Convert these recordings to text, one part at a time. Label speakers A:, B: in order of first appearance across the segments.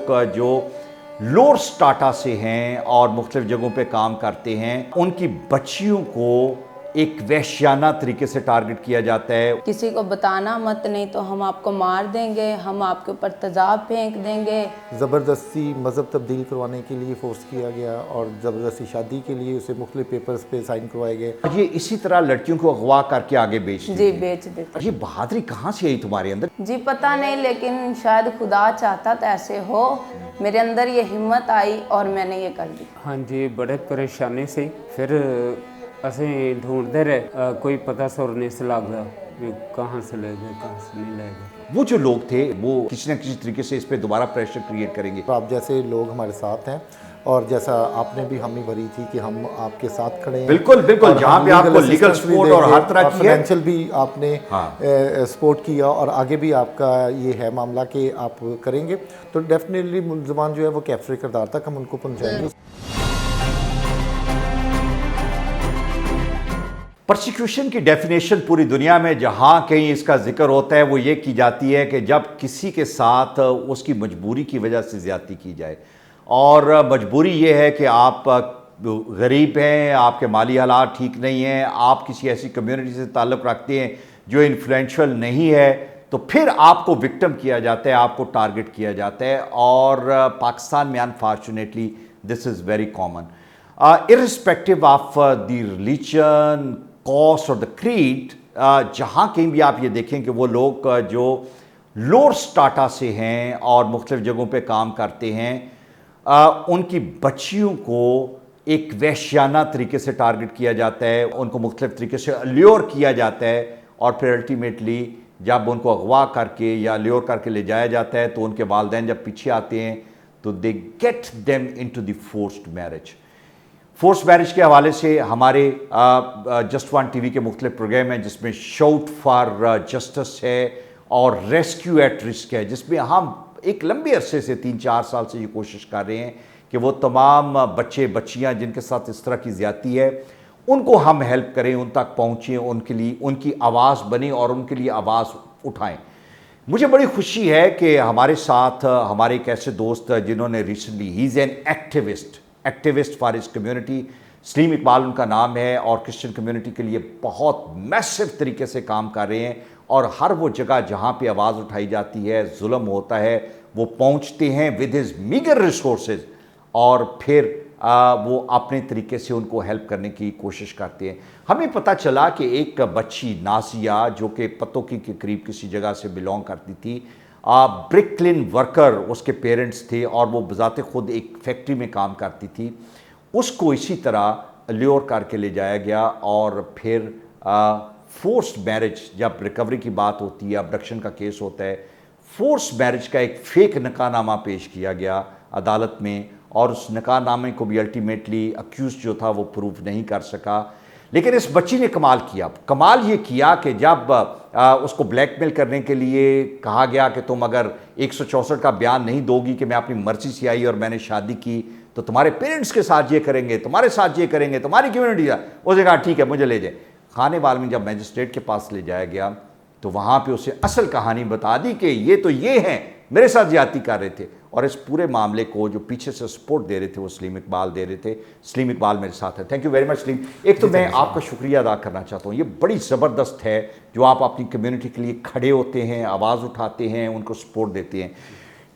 A: लोग जो lower strata से हैं और मुख्तलिफ जगहों पे काम करते हैं, उनकी बच्चियों को एक वहशियाना तरीके से टारगेट किया जाता है।
B: किसी को बताना मत, नहीं तो हम आपको मार देंगे, हम आपके ऊपर तेजाब फेंक देंगे।
C: ज़बरदस्ती मज़हब तब्दील करवाने के लिए फ़ोर्स किया गया और ज़बरदस्ती शादी के लिए उसे मुख्तलिफ पेपर्स पे साइन करवाए गए।
A: ये इसी तरह लड़कियों को अगवा करके आगे बेच देते
B: जी
A: हैं।
B: बेच देते।
A: ये बहादुरी कहाँ से आई तुम्हारे अंदर?
B: जी पता नहीं, लेकिन शायद खुदा चाहता तो ऐसे हो। मेरे अंदर ये हिम्मत आई और मैंने ये कर दी।
D: हाँ जी, बड़े परेशानी से फिर असें ढूंढते रहे, कोई पता सुर नहीं से लगा कहाँ से ले गए, कहाँ से नहीं ले गए।
A: वो जो लोग थे वो किसी न किसी तरीके से इस पे दोबारा प्रेशर क्रिएट करेंगे।
C: आप जैसे लोग हमारे साथ हैं और जैसा आपने भी हामी भरी थी कि हम आपके साथ खड़े हैं।
A: बिल्कुल बिल्कुल, जहाँ पे आपको लीगल सपोर्ट और हर तरह की
C: फाइनेंशियल भी आपने
A: हाँ।
C: सपोर्ट किया और आगे भी आपका ये है मामला कि आप करेंगे, तो डेफिनेटली मुलजमान जो है वो कैप्चर किरदार तक हम उनको पहुँचाएंगे।
A: प्रोसिक्यूशन की डेफिनेशन पूरी दुनिया में जहाँ कहीं इसका जिक्र होता है वो ये की जाती है कि जब किसी के साथ उसकी मजबूरी की वजह से ज़्यादती की जाए, और मजबूरी ये है कि आप गरीब हैं, आपके माली हालात ठीक नहीं हैं, आप किसी ऐसी कम्युनिटी से ताल्लुक़ रखते हैं जो इन्फ्लुएंशियल नहीं है, तो फिर आपको विक्टिम किया जाता है, आपको टारगेट किया जाता है। और पाकिस्तान में unfortunately this is very common, irrespective of the religion, cost और द क्रीड। जहाँ कहीं भी आप ये देखें कि वो लोग जो लोअर स्टाटा से हैं और मुख्तलिफ जगहों पे काम करते हैं, उनकी बच्चियों को एक वहशियाना तरीके से टारगेट किया जाता है, उनको मुख्तलिफ तरीके से ल्योर किया जाता है, और फिर अल्टीमेटली जब उनको अगवा करके या ल्योर करके ले जाया जाता है तो उनके वालिदैन जब पीछे आते हैं तो they get them into the forced marriage. Force marriage के हवाले से हमारे जस्ट वन टीवी के मुख्तलिफ प्रोग्राम हैं जिसमें शाउट फॉर जस्टिस है और रेस्क्यू एट रिस्क है, जिसमें हम एक लंबे अरसे से 3-4 साल से ये कोशिश कर रहे हैं कि वो तमाम बच्चे बच्चियां जिनके साथ इस तरह की ज़्यादती है उनको हम हेल्प करें, उन तक पहुँचें, उनके लिए उनकी आवाज़ बने और उनके लिए आवाज़ उठाएँ। मुझे बड़ी खुशी है कि हमारे साथ हमारे एक ऐसे दोस्त जिन्होंने recently, he is an activist for his community, Salim Iqbal उनका नाम है, और क्रिश्चियन कम्युनिटी के लिए बहुत मैसिव तरीके से काम कर रहे हैं, और हर वो जगह जहाँ पे आवाज़ उठाई जाती है, जुल्म होता है, वो पहुँचते हैं विद हिज मीगर रिसोर्सेज, और फिर वो अपने तरीके से उनको हेल्प करने की कोशिश करते हैं। हमें पता चला कि एक बच्ची नासिया जो कि पतोकी के करीब किसी जगह से बिलोंग करती थी, ब्रिकलिन वर्कर उसके पेरेंट्स थे और वो बजाते खुद एक फैक्ट्री में काम करती थी, उसको इसी तरह ल्योर करके ले जाया गया, और फिर फोर्स्ड मैरिज, जब रिकवरी की बात होती है, अबडक्शन का केस होता है, फोर्स मैरिज का एक फेक निकाहनामा पेश किया गया अदालत में, और उस निकाहनामे को भी अल्टीमेटली अक्यूज जो था वो प्रूव नहीं कर सका। लेकिन इस बच्ची ने कमाल किया। कमाल ये किया कि जब उसको ब्लैकमेल करने के लिए कहा गया कि तुम अगर 164 का बयान नहीं दोगी कि मैं अपनी मर्जी से आई और मैंने शादी की, तो तुम्हारे पेरेंट्स के साथ ये करेंगे, तुम्हारे साथ ये करेंगे, तुम्हारी कम्युनिटी का, उसने कहा ठीक है मुझे ले जाए। खाने वाल में जब मैजिस्ट्रेट के पास ले जाया गया तो वहाँ पे उसे असल कहानी बता दी कि ये तो ये हैं, मेरे साथ ज्यादती कर रहे थे, और इस पूरे मामले को जो पीछे से सपोर्ट दे रहे थे वो सलीम इकबाल दे रहे थे। सलीम इकबाल मेरे साथ है। Thank you very much Salim. एक तो मैं आपका शुक्रिया अदा करना चाहता हूँ, ये बड़ी ज़बरदस्त है जो आप अपनी कम्युनिटी के लिए खड़े होते हैं, आवाज़ उठाते हैं, उनको सपोर्ट देते हैं।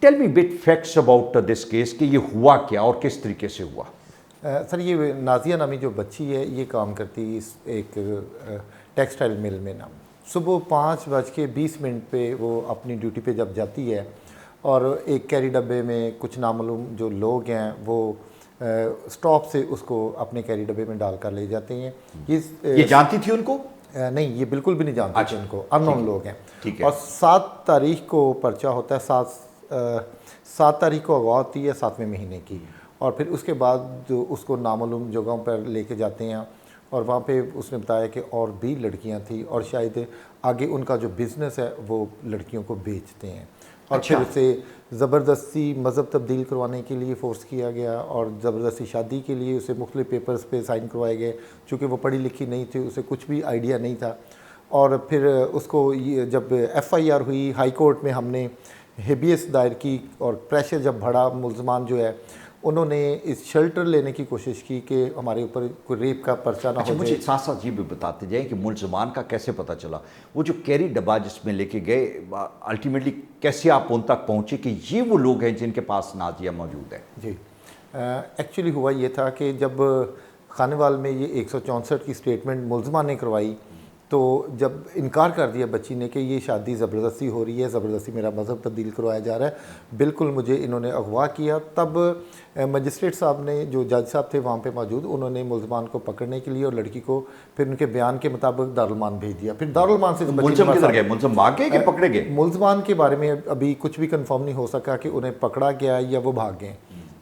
A: Tell me bit facts about this case कि ये हुआ क्या और किस तरीके से हुआ।
C: सर, ये नाजिया नामी जो बच्ची है ये काम करती इस एक टेक्सटाइल मिल में ना। सुबह 5:20 पे वो अपनी ड्यूटी पे जब जाती है और एक कैरी डब्बे में कुछ नामालूम जो लोग हैं वो स्टॉप से उसको अपने कैरी डब्बे में डाल कर ले जाते हैं।
A: ये जानती थी उनको?
C: नहीं, ये बिल्कुल भी नहीं जानती थी उनको, अननोन लोग हैं।
A: ठीक है।
C: और 7 तारीख को पर्चा होता है, 7 तारीख को अगवा होती है 7वें महीने की, और फिर उसके बाद जो उसको नामालूम जगहों पर लेके जाते हैं, और वहाँ पे उसने बताया कि और भी लड़कियाँ थी और शायद आगे उनका जो बिज़नेस है वो लड़कियों को बेचते हैं। और
A: अच्छा।
C: फिर उसे ज़बरदस्ती मज़हब तब्दील करवाने के लिए फ़ोर्स किया गया और ज़बरदस्ती शादी के लिए उसे मुख्तलिफ़ पेपर्स पे साइन करवाए गए। चूँकि वो पढ़ी लिखी नहीं थी, उसे कुछ भी आइडिया नहीं था। और फिर उसको जब FIR हुई हाई कोर्ट में, हमने हेबियस दायर की और प्रेशर जब बढ़ा, मुलजमान जो है उन्होंने इस शेल्टर लेने की कोशिश की कि हमारे ऊपर कोई रेप का पर्चा ना
A: अच्छा,
C: हो
A: मुझे
C: जाए।
A: साथ साथ ये भी बताते जाएं कि मुलजमान का कैसे पता चला, वो जो कैरी डब्बा जिसमें लेके गए, अल्टीमेटली कैसे आप उन तक पहुंचे कि ये वो लोग हैं जिनके पास नाजिया मौजूद है?
C: जी, एक्चुअली हुआ ये था कि जब खानेवाल में ये 164 की स्टेटमेंट मुलजमा ने करवाई, तो जब इनकार कर दिया बच्ची ने कि ये शादी ज़बरदस्ती हो रही है, ज़बरदस्ती मेरा मज़हब तब्दील करवाया जा रहा है, बिल्कुल मुझे इन्होंने अगवा किया, तब मजिस्ट्रेट साहब ने, जो जज साहब थे वहाँ पे मौजूद, उन्होंने मुलजमान को पकड़ने के लिए और लड़की को फिर उनके बयान के मुताबिक दारुलमान भेज दिया। फिर दारुलमान से
A: मुलजम किधर गए? मुलजम भाग गए कि पकड़े गए?
C: मुलजमान के बारे में अभी कुछ भी कंफर्म नहीं हो सका कि उन्हें पकड़ा गया या वो भाग गए,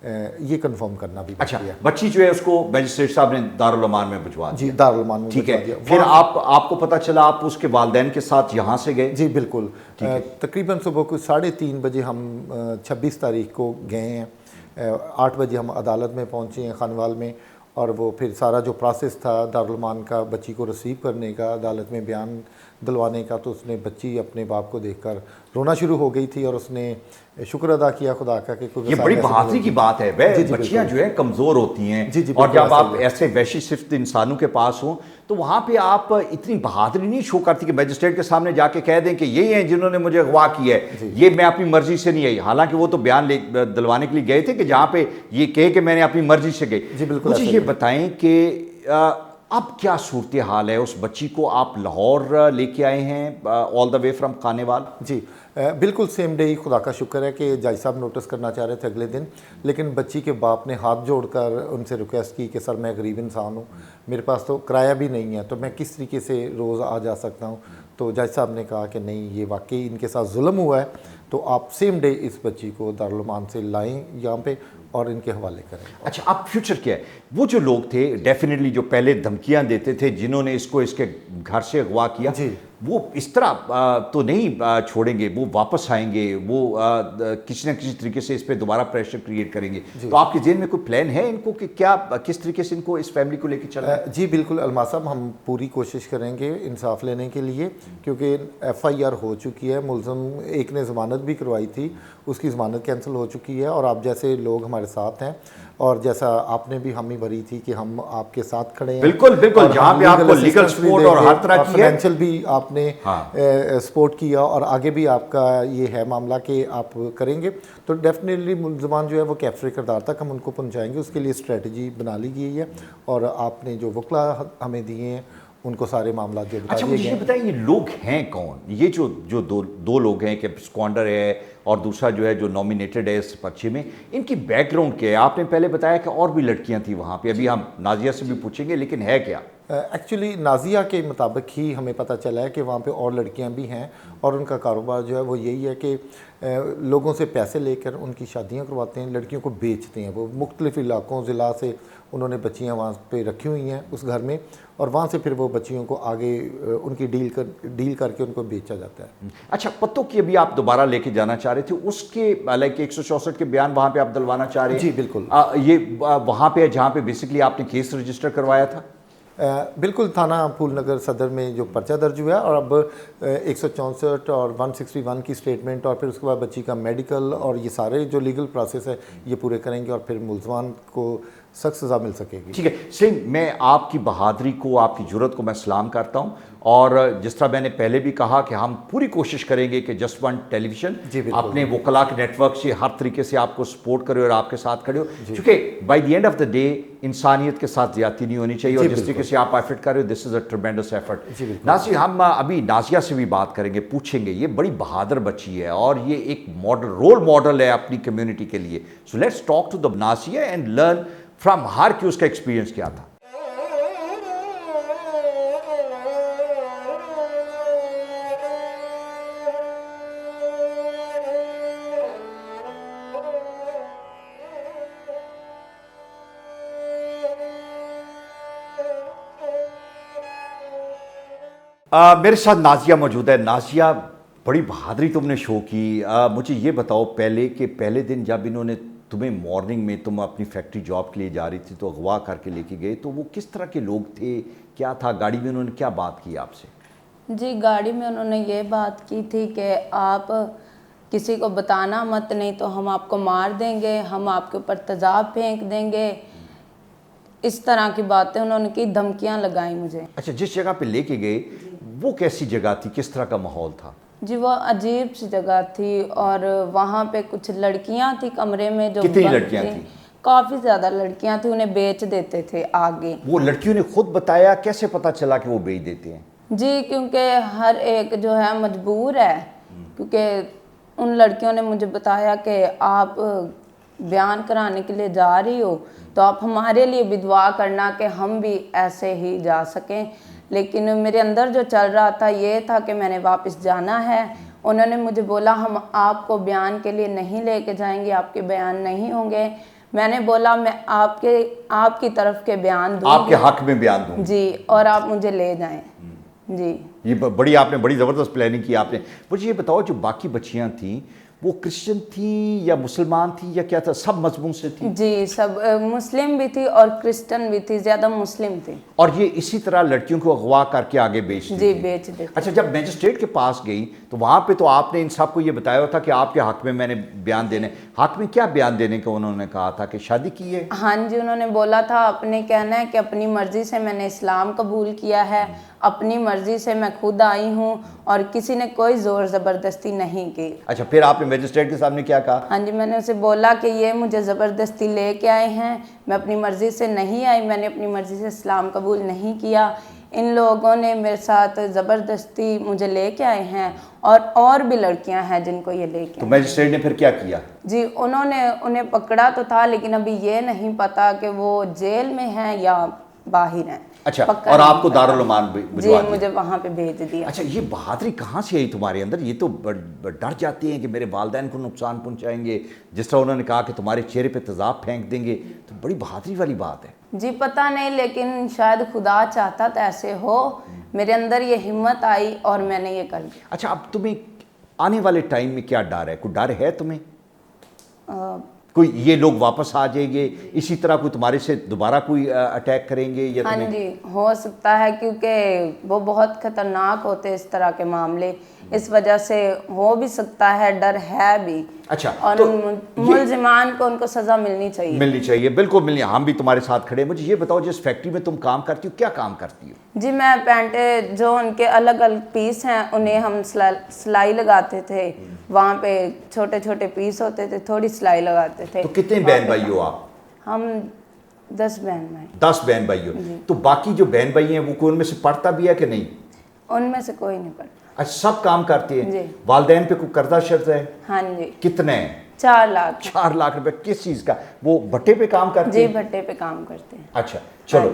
C: ये कंफर्म करना भी
A: अच्छा,
C: बाकी है।
A: बच्ची जो है उसको मजिस्ट्रेट साहब ने दारुल अमान में भिजवा
C: जी,
A: दिया।
C: दारुल अमान में
A: ठीक
C: भिजवा
A: है,
C: दिया।
A: फिर
C: वहाँ-
A: आपको पता चला आप उसके वालिदैन के साथ यहाँ से गए?
C: जी बिल्कुल, तकरीबन सुबह को 3:30 बजे हम 26 तारीख को गए हैं। 8 बजे हम अदालत में पहुँचे हैं खानवाल में, और वो फिर सारा जो प्रोसेस था दारुल अमान का बच्ची को रिसीव करने का, अदालत में बयान दिलवाने का, तो उसने बच्ची अपने बाप को देखकर रोना शुरू हो गई थी और उसने शुक्र अदा किया खुदा का कि कोई
A: ये बड़ी बहादुरी की बात है। वह
C: जी, जी,
A: बच्चियां जो
C: बिल्कुल।
A: है कमज़ोर होती हैं,
C: जी, जी,
A: और
C: बिल्कुल
A: जब आप
C: ऐसा ही है।
A: ऐसे वैशी सिफ्त इंसानों के पास हो तो वहाँ पे आप इतनी बहादुरी नहीं शो करती कि मजिस्ट्रेट के सामने जाके कह दें कि यही हैं जिन्होंने मुझे अगवा किया है, ये मैं अपनी मर्जी से नहीं आई। हालांकि वो तो बयान दिलवाने के लिए गए थे कि जहाँ पे ये कहे कि मैंने अपनी मर्जी से गई।
C: जी, बिल्कुल
A: मुझे
C: ऐसा
A: ये
C: ही है।
A: बताएं कि अब क्या सूरत हाल है? उस बच्ची को आप लाहौर लेके आए हैं all the way from Khanewal?
C: जी, बिल्कुल सेम डे ही, खुदा का शुक्र है कि जज साहब नोटिस करना चाह रहे थे अगले दिन, लेकिन बच्ची के बाप ने हाथ जोड़कर उनसे रिक्वेस्ट की कि सर मैं गरीब इंसान हूँ, मेरे पास तो किराया भी नहीं है, तो मैं किस तरीके से रोज़ आ जा सकता हूँ। तो जज साहब ने कहा कि नहीं, ये वाकई इनके साथ जुल्म हुआ है, तो आप सेम डे इस बच्ची को दारुल अमान से लाएँ यहाँ पे और इनके हवाले करें।
A: अच्छा, अब फ्यूचर क्या है? वो जो लोग थे डेफिनेटली जो पहले धमकियां देते थे, जिन्होंने इसको इसके घर से अगवा किया,
C: जी।
A: वो इस तरह तो नहीं छोड़ेंगे, वो वापस आएंगे, वो किसी न किसी तरीके से इस पे दोबारा प्रेशर क्रिएट करेंगे। तो आपके जेहन में कोई प्लान है इनको कि क्या, किस तरीके से इनको इस फैमिली को लेकर चलना है?
C: जी बिल्कुल अलमा साहब, हम पूरी कोशिश करेंगे इंसाफ लेने के लिए, क्योंकि FIR हो चुकी है, मुलजम एक ने ज़मानत भी करवाई थी, उसकी ज़मानत कैंसिल हो चुकी है, और आप जैसे लोग हमारे साथ हैं, और जैसा आपने भी हामी भरी थी कि हम आपके साथ खड़े हैं।
A: बिल्कुल बिल्कुल, जहाँ पे आपको लीगल सपोर्ट और हर तरह की है,
C: फाइनेंशियल भी आपने
A: हाँ।
C: सपोर्ट किया, और आगे भी आपका ये है मामला कि आप करेंगे, तो डेफिनेटली मुलजमान जो है वो कैफरे किरदार तक हम उनको पहुँचाएंगे। उसके लिए स्ट्रेटजी बना ली गई है, और आपने जो वकला हमें दिए हैं उनको सारे मामला जो बता
A: अच्छा,
C: दिए
A: मुझे ये
C: गए।
A: बताइए, ये लोग हैं कौन? ये जो दो लोग हैं, कि स्क्वांडर है और दूसरा जो है जो नॉमिनेटेड है इस पर्चे में, इनकी बैकग्राउंड क्या है? आपने पहले बताया कि और भी लड़कियां थी वहाँ पे, अभी हम नाजिया से भी पूछेंगे, लेकिन है क्या?
C: एक्चुअली नाजिया के मुताबिक ही हमें पता चला है कि वहाँ पे और लड़कियाँ भी हैं, और उनका कारोबार जो है वो यही है कि लोगों से पैसे लेकर उनकी शादियाँ करवाते हैं, लड़कियों को बेचते हैं। वो मुख्तलिफ इलाकों ज़िला से उन्होंने बच्चियाँ वहाँ पे रखी हुई हैं उस घर में, और वहाँ से फिर वो बच्चियों को आगे उनकी डील करके उनको बेचा जाता है।
A: अच्छा, पत्तों की अभी आप दोबारा लेके जाना चाह रहे थे, उसके लाइक 164 के बयान वहाँ पे आप दिलवाना चाह रहे हैं?
C: जी, बिल्कुल।
A: ये वहाँ पे जहाँ पे बेसिकली आपने केस रजिस्टर करवाया था?
C: बिल्कुल, थाना फूलनगर सदर में जो पर्चा दर्ज हुआ है, और अब 164 और 161 की स्टेटमेंट, और फिर उसके बाद बच्ची का मेडिकल, और ये सारे जो लीगल प्रोसेस है ये पूरे करेंगे, और फिर मुलजमान को सख्त सज़ा मिल सकेगी।
A: ठीक है सलीम, मैं आपकी बहादुरी को, आपकी जुर्रत को मैं सलाम करता हूँ, और जिस तरह मैंने पहले भी कहा कि हम पूरी कोशिश करेंगे कि जस्ट वन टेलीविजन अपने वकला के नेटवर्क से हर तरीके से आपको सपोर्ट करे और आपके साथ खड़े हो, क्योंकि by the end of the day इंसानियत के साथ ज्यादती नहीं होनी चाहिए, और जिस तरीके से आप एफर्ट कर रहे हो, this is a ट्रेमेंडस effort. Nazir, हम अभी नाजिया से भी बात करेंगे, पूछेंगे, ये बड़ी बहादुर बच्ची है और ये एक मॉडल, रोल मॉडल है अपनी कम्युनिटी के लिए। So let's talk to the Nazia and learn from her कि उसका एक्सपीरियंस क्या था। मेरे साथ नाजिया मौजूद है। नाजिया, बड़ी बहादुरी तुमने शो की। मुझे ये बताओ पहले कि पहले दिन जब इन्होंने तुम्हें मॉर्निंग में, तुम अपनी फैक्ट्री जॉब के लिए जा रही थी, तो अगवा करके लेके गए, तो वो किस तरह के लोग थे, क्या था गाड़ी में, उन्होंने क्या बात की आपसे?
B: जी, गाड़ी में उन्होंने ये बात की थी कि आप किसी को बताना मत, नहीं तो हम आपको मार देंगे, हम आपके ऊपर तेजाब फेंक देंगे। इस तरह की बातें उन्होंने की, धमकियां लगाई मुझे।
A: अच्छा, जिस जगह पे लेके गए वो कैसी जगह थी, किस तरह का माहौल था?
B: जी वो अजीब सी जगह थी और वहाँ पे कुछ लड़कियां थी कमरे में जो
A: कितनी
B: बंद
A: लड़कियां थी?
B: काफ़ी ज़्यादा लड़कियां थी, उन्हें बेच देते थे आगे।
A: वो लड़कियों ने खुद बताया? कैसे पता चला कि वो बेच देते हैं?
B: जी क्योंकि हर एक जो है मजबूर है, क्योंकि उन लड़कियों ने मुझे बताया कि आप बयान कराने के लिए जा रही हो तो आप हमारे लिए भी दुआ करना कि हम भी ऐसे ही जा सकें। लेकिन मेरे अंदर जो चल रहा था ये था कि मैंने वापस जाना है। उन्होंने मुझे बोला हम आपको बयान के लिए नहीं लेके जाएंगे, आपके बयान नहीं होंगे। मैंने बोला मैं आपकी तरफ के बयान दूंगी,
A: आपके हक में बयान दूंगी
B: जी, और आप मुझे ले जाएं। जी
A: ये आपने बड़ी ज़बरदस्त प्लानिंग की आपने। मुझे ये बताओ, जो बाकी बच्चियां थीं वो क्रिश्चियन थी या मुसलमान थी या क्या था? सब मजमून से थी?
B: जी सब मुस्लिम भी थी और क्रिश्चियन भी थी, ज़्यादा मुस्लिम थी।
A: और ये इसी तरह लड़कियों को अगवा करके आगे बेचती
B: जी
A: थी?
B: बेच देते।
A: अच्छा, जब मैजिस्ट्रेट के पास गई तो वहाँ पे तो आपने इन सबको ये बताया हुआ था कि आपके हक में मैंने बयान देने, हक में क्या बयान देने को उन्होंने कहा था? कि शादी की है?
B: हाँ जी, उन्होंने बोला था अपने कहना है कि अपनी मर्जी से मैंने इस्लाम कबूल किया है, अपनी मर्जी से मैं खुद आई हूँ और किसी ने कोई ज़ोर ज़बरदस्ती नहीं की।
A: अच्छा, फिर आपने मैजिस्ट्रेट के सामने क्या कहा?
B: हाँ जी, मैंने उसे बोला कि ये मुझे ज़बरदस्ती लेके आए हैं, मैं अपनी मर्ज़ी से नहीं आई, मैंने अपनी मर्ज़ी से इस्लाम कबूल नहीं किया। इन लोगों ने मेरे साथ ज़बरदस्ती मुझे लेके आए हैं और भी लड़कियां हैं जिनको ये लेके
A: तो मैजिस्ट्रेट ने फिर क्या किया?
B: जी उन्होंने उन्हें पकड़ा तो था, लेकिन अभी ये नहीं पता कि वो जेल में हैं या बाहर हैं।
A: अच्छा, और आपको दारुल अमान
B: जी
A: भिजवा दिया?
B: मुझे वहाँ पे भेज दिया।
A: अच्छा, ये बहादुरी कहाँ से आई तुम्हारे अंदर? ये तो डर जाती हैं कि मेरे वालिदैन को नुकसान पहुंचाएंगे, जिस तरह उन्होंने कहा कि तुम्हारे चेहरे पे तेजाब फेंक देंगे, तो बड़ी बहादुरी वाली बात है।
B: जी पता नहीं, लेकिन शायद खुदा चाहता तो ऐसे हो। मेरे अंदर ये हिम्मत आई और मैंने ये कर दिया।
A: अच्छा, अब तुम्हें आने वाले टाइम में क्या डर है? कोई डर है तुम्हें? कोई ये लोग वापस आ जाएंगे, इसी तरह कोई तुम्हारे से दोबारा कोई अटैक करेंगे या
B: हाँ
A: तुम्हें?
B: जी हो सकता है, क्योंकि वो बहुत खतरनाक होते हैं इस तरह के मामले, इस वजह से हो भी सकता है, डर है भी।
A: अच्छा,
B: और
A: तो
B: मुलजिमान को उनको सज़ा मिलनी चाहिए।
A: मिलनी चाहिए, बिल्कुल मिलनी। हम भी तुम्हारे साथ खड़े हैं। मुझे ये बताओ, जिस फैक्ट्री में तुम काम करती हो, क्या काम करती हो?
B: जी मैं पैंटे जो उनके अलग अलग पीस हैं उन्हें हम सिलाई लगाते थे, वहाँ पे छोटे छोटे पीस होते थे, थोड़ी सिलाई लगाते थे।
A: तो कितने बहन भाई हो आप?
B: हम 10 बहन भाई।
A: 10 बहन भाई हो। तो बाकी जो बहन भाई हैं वो कोई उनमें से पढ़ता भी है कि नहीं?
B: उनमें से कोई नहीं पढ़ता।
A: अच्छा, सब काम करते हैं?
B: जी।
A: वालिदैन पे कोई कर्जा शर्जा है?
B: हाँ जी।
A: कितने?
B: 4 लाख।
A: 4 लाख रुपए। किस चीज़ का? वो भट्टे पे काम करते
B: जी
A: हैं?
B: भट्टे पे काम करते हैं।
A: अच्छा चलो,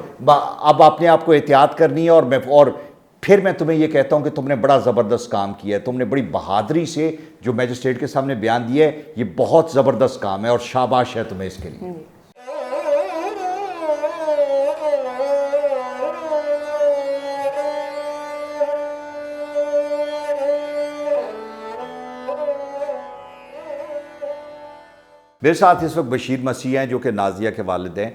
A: अब अपने आप को एहतियात करनी है। और फिर मैं तुम्हें ये कहता हूँ कि तुमने बड़ा ज़बरदस्त काम किया है, तुमने बड़ी बहादुरी से जो मैजिस्ट्रेट के सामने बयान दिया है, ये बहुत ज़बरदस्त काम है और शाबाश है तुम्हें इसके लिए। मेरे साथ इस वक्त बशीर मसीह हैं जो कि नाजिया के वालिद हैं।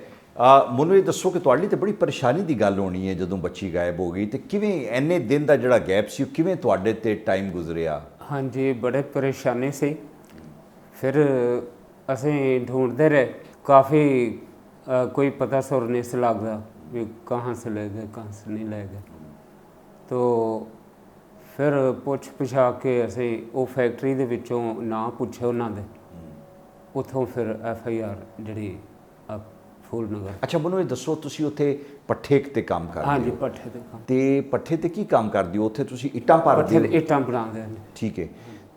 A: ਮੈਨੂੰ ਇਹ ਦੱਸੋ ਕਿ ਤੁਹਾਡੀ ਤੇ ਬੜੀ ਪਰੇਸ਼ਾਨੀ ਦੀ ਗੱਲ ਹੋਣੀ ਹੈ ਜਦੋਂ ਬੱਚੀ ਗਾਇਬ ਹੋ ਗਈ, ਤੇ ਕਿਵੇਂ ਇੰਨੇ ਦਿਨ ਦਾ ਜਿਹੜਾ ਗੈਪ ਸੀ ਕਿਵੇਂ ਤੁਹਾਡੇ ਤੇ ਟਾਈਮ ਗੁਜ਼ਰਿਆ?
D: ਹਾਂਜੀ ਬੜੇ ਪਰੇਸ਼ਾਨੀ ਸੀ। ਫਿਰ ਅਸੀਂ ढूंढते रहे काफ़ी, कोई पता सुर नहीं से लगता भी कहाँ से ले गए कहाँ से नहीं ले गए। तो फिर पुछ पुछा के ਅਸੀਂ ਉਹ ਫੈਕਟਰੀ ਦੇ ਵਿੱਚੋਂ ਨਾਂ ਪੁੱਛੇ ਉਹਨਾਂ ਦੇ, ਉੱਥੋਂ ਫਿਰ FIR ਜਿਹੜੀ ਫੂਲ ਨਗਰ।
A: ਅੱਛਾ, ਮੈਨੂੰ ਇਹ ਦੱਸੋ, ਤੁਸੀਂ ਉੱਥੇ ਪੱਠੇ ਤੇ ਕੰਮ ਕਰਦੇ ਹੋ?
D: ਹਾਂਜੀ ਪੱਠੇ ਤੇ ਕੰਮ।
A: ਤੇ ਪੱਠੇ ਤੇ ਕੀ ਕੰਮ ਕਰਦੇ ਹੋ ਉੱਥੇ? ਤੁਸੀਂ ਇੱਟਾਂ ਭਰਦੇ ਹੋ?
D: ਪੱਠੇ ਇੱਟਾਂ ਬਣਾਉਂਦੇ ਨੇ।
A: ਠੀਕ ਹੈ।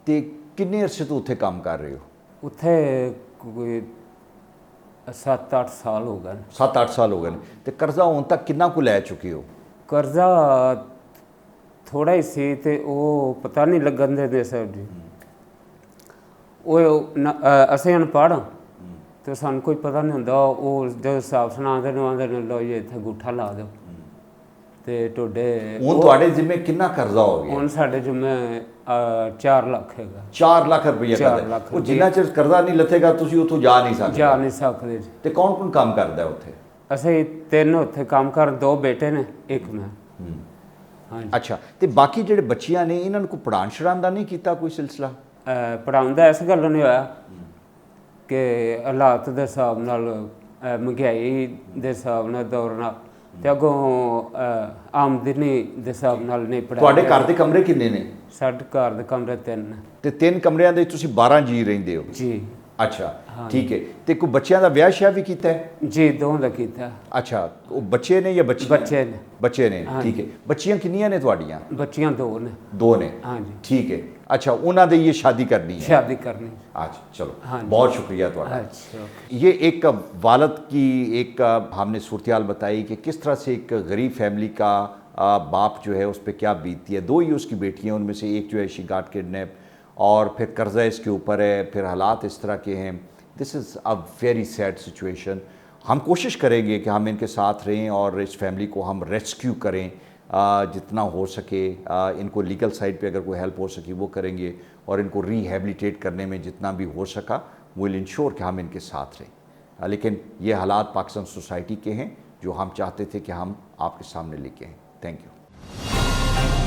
A: ਤੇ ਕਿੰਨੇ ਅਰਸੇ ਤੋਂ ਉੱਥੇ ਕੰਮ ਕਰ ਰਹੇ ਹੋ?
D: ਉੱਥੇ ਕੋਈ 7-8 ਸਾਲ ਹੋ ਗਏ।
A: 7-8 ਸਾਲ ਹੋ ਗਏ ਨੇ। ਤੇ ਕਰਜ਼ਾ ਹੁਣ ਤੱਕ ਕਿੰਨਾ ਕੁ ਲੈ ਚੁੱਕੇ ਹੋ?
D: ਕਰਜ਼ਾ ਥੋੜਾ ਹੀ ਸੀ ਤੇ ਉਹ ਪਤਾ ਨਹੀਂ ਲੱਗਣ ਦੇ ਸਾਹਿਬ ਜੀ। ਉਹ ਅਸੀਂ ਅਨਪੜ੍ਹ ਤੇ ਸਾਨੂੰ ਕੋਈ ਪਤਾ ਨਹੀਂ ਹੁੰਦਾ। ਉਹ ਜਦੋਂ ਹਿਸਾਬ ਸੁਣਾਉਂਦੇ ਨੇ ਆਉਂਦੇ ਨੇ ਲਓ ਜੀ ਇੱਥੇ ਅੰਗੂਠਾ ਲਾ ਦਿਓ ਤੇ ਤੁਹਾਡੇ।
A: ਹੁਣ ਤੁਹਾਡੇ ਜ਼ਿੰਮੇ ਕਿੰਨਾ ਕਰਜ਼ਾ ਹੋ ਗਿਆ?
D: ਹੁਣ ਸਾਡੇ ਜ਼ਿੰਮੇ 4 ਲੱਖ ਹੈਗਾ।
A: 4 ਲੱਖ ਰੁਪਈਆ ਕਰਜ਼ਾ। ਉਹ ਜਿੰਨਾ ਚਿਰ ਕਰਜ਼ਾ ਨਹੀਂ ਲੱਥੇਗਾ ਤੁਸੀਂ ਉੱਥੋਂ ਜਾ ਨਹੀਂ ਸਕਦੇ?
D: ਜਾ ਨਹੀਂ ਸਕਦੇ।
A: ਤੇ ਕੌਣ ਕੌਣ ਕੰਮ ਕਰਦਾ ਉੱਥੇ?
D: ਅਸੀਂ 3 ਉੱਥੇ ਕੰਮ ਕਰਨ, 2 ਬੇਟੇ ਨੇ, 1 ਮੈਂ। ਹਾਂਜੀ।
A: ਅੱਛਾ, ਤੇ ਬਾਕੀ ਜਿਹੜੇ ਬੱਚੀਆਂ ਨੇ ਇਹਨਾਂ ਨੂੰ ਕੋਈ ਪੜ੍ਹਾਉਣ ਛੜਾਉਣ ਦਾ ਨਹੀਂ ਕੀਤਾ ਕੋਈ ਸਿਲਸਿਲਾ?
D: ਪੜਾਉਂਦਾ ਇਸ ਗੱਲ ਨਹੀਂ ਹੋਇਆ ਕਿ ਹਾਲਾਤ ਦੇ ਹਿਸਾਬ ਨਾਲ ਮਹਿੰਗਾਈ ਦੇ ਹਿਸਾਬ ਨਾਲ ਦੌਰ ਨਾਲ ਤੇ ਅੱਗੋਂ ਆਮਦਨੀ ਦੇ ਹਿਸਾਬ ਨਾਲ ਨਹੀਂ ਪੜਾਇਆ।
A: ਤੁਹਾਡੇ ਘਰ ਦੇ ਕਮਰੇ ਕਿੰਨੇ ਨੇ?
D: ਸਾਡੇ ਘਰ ਦੇ ਕਮਰੇ 3
A: ਤੇ 3 ਕਮਰਿਆਂ ਦੇ ਤੁਸੀਂ 12 ਜੀ ਰਹਿੰਦੇ ਹੋ?
D: ਜੀ
A: ਅੱਛਾ ਠੀਕ ਹੈ। ਤੇ ਕੋਈ ਬੱਚਿਆਂ ਦਾ ਵਿਆਹ ਸ਼ਾਹ ਵੀ ਕੀਤਾ ਹੈ?
D: ਜੀ, ਦੋਵਾਂ ਦਾ ਕੀਤਾ।
A: ਅੱਛਾ, ਉਹ ਬੱਚੇ ਨੇ ਜਾਂ ਬੱਚੀਆਂ?
D: ਬੱਚੇ ਨੇ।
A: ਬੱਚੇ ਨੇ, ਠੀਕ ਹੈ। ਬੱਚੀਆਂ ਕਿੰਨੀਆਂ ਨੇ ਤੁਹਾਡੀਆਂ?
D: ਬੱਚੀਆਂ 2 ਨੇ।
A: 2 ਨੇ,
D: ਹਾਂਜੀ।
A: ठीक है। अच्छा, उन्होंने ये शादी करनी है?
D: शादी करनी।
A: अच्छा, चलो
D: हाँ जी।
A: बहुत शुक्रिया ਤੁਹਾਡਾ।
D: अच्छा,
A: ये एक वालद की एक हमने सूरत बताई कि किस तरह से एक गरीब फैमिली का बाप जो है उस पर क्या बीतती है। 2 ही उसकी बेटियाँ, उनमें से एक जो है शी गॉट किडनैप, और फिर कर्जा इसके ऊपर है, फिर हालात इस तरह के हैं। This is a very sad situation. हम कोशिश करेंगे कि हम इनके साथ रहें और इस फैमिली को हम रेस्क्यू करें जितना हो सके। इनको लीगल साइड पे अगर कोई हेल्प हो सकी वो करेंगे, और इनको रिहेबिलिटेट करने में जितना भी हो सका विल इंश्योर कि हम इनके साथ रहें। लेकिन ये हालात पाकिस्तान सोसाइटी के हैं जो हम चाहते थे कि हम आपके सामने लेके आएँ। Thank you.